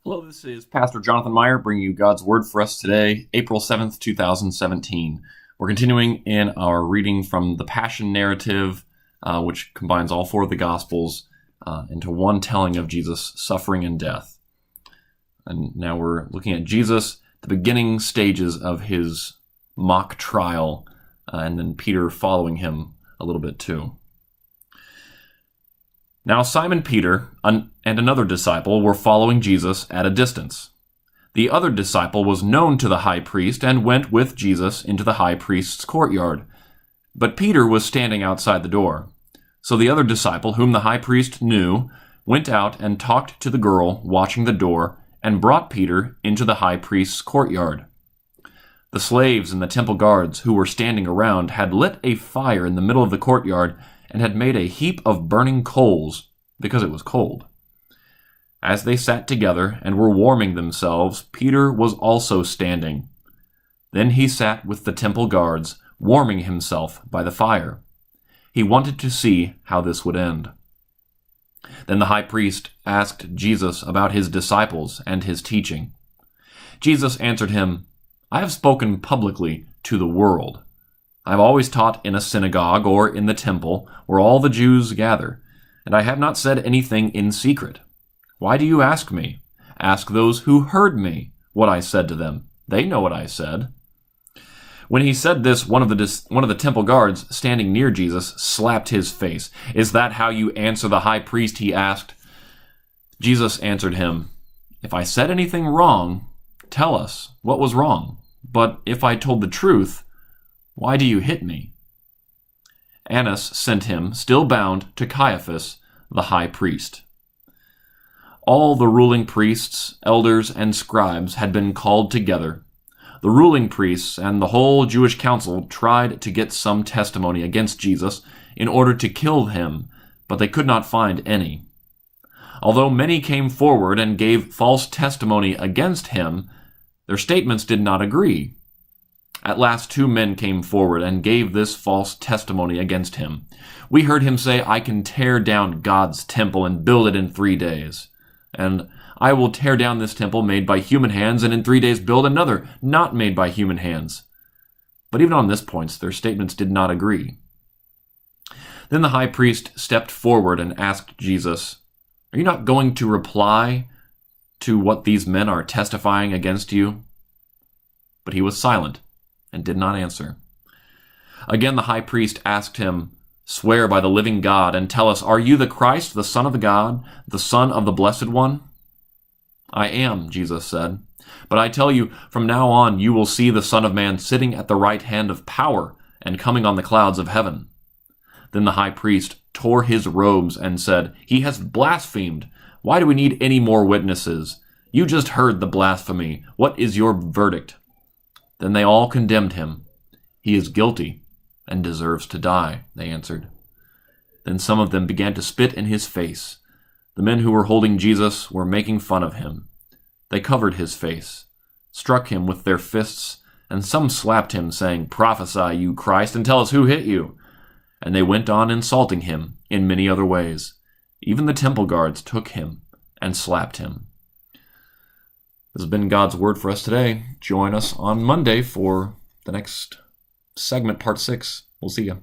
Hello, this is Pastor Jonathan Meyer bringing you God's Word for us today, April 7th, 2017. We're continuing in our reading from the Passion narrative, which combines all four of the Gospels into one telling of Jesus' suffering and death. And now we're looking at Jesus, the beginning stages of his mock trial, and then Peter following him a little bit too. Now Simon Peter and another disciple were following Jesus at a distance. The other disciple was known to the high priest and went with Jesus into the high priest's courtyard. But Peter was standing outside the door. So the other disciple, whom the high priest knew, went out and talked to the girl watching the door and brought Peter into the high priest's courtyard. The slaves and the temple guards who were standing around had lit a fire in the middle of the courtyard and had made a heap of burning coals, because it was cold. As they sat together and were warming themselves, Peter was also standing. Then he sat with the temple guards, warming himself by the fire. He wanted to see how this would end. Then the high priest asked Jesus about his disciples and his teaching. Jesus answered him, "I have spoken publicly to the world. I have always taught in a synagogue or in the temple where all the Jews gather, and I have not said anything in secret. Why do you ask me? Ask those who heard me what I said to them. They know what I said." When he said this, one of the temple guards standing near Jesus slapped his face. "Is that how you answer the high priest?" he asked. Jesus answered him, "If I said anything wrong, tell us what was wrong. But if I told the truth, why do you hit me?" Annas sent him, still bound, to Caiaphas, the high priest. All the ruling priests, elders, and scribes had been called together. The ruling priests and the whole Jewish council tried to get some testimony against Jesus in order to kill him, but they could not find any. Although many came forward and gave false testimony against him, their statements did not agree. At last 2 men came forward and gave this false testimony against him. "We heard him say, 'I can tear down God's temple and build it in 3 days. And I will tear down this temple made by human hands and in 3 days build another not made by human hands.'" But even on this point, their statements did not agree. Then the high priest stepped forward and asked Jesus, "Are you not going to reply to what these men are testifying against you?" But he was silent and did not answer. Again the high priest asked him, "Swear by the living God and tell us, are you the Christ, the Son of God, the Son of the Blessed One?" "I am," Jesus said. "But I tell you, from now on you will see the Son of Man sitting at the right hand of power and coming on the clouds of heaven." Then the high priest tore his robes and said, "He has blasphemed. Why do we need any more witnesses? You just heard the blasphemy. What is your verdict?" Then they all condemned him. "He is guilty and deserves to die," they answered. Then some of them began to spit in his face. The men who were holding Jesus were making fun of him. They covered his face, struck him with their fists, and some slapped him, saying, "Prophesy, you Christ, and tell us who hit you." And they went on insulting him in many other ways. Even the temple guards took him and slapped him. This has been God's Word for us today. Join us on Monday for the next segment, part 6. We'll see you.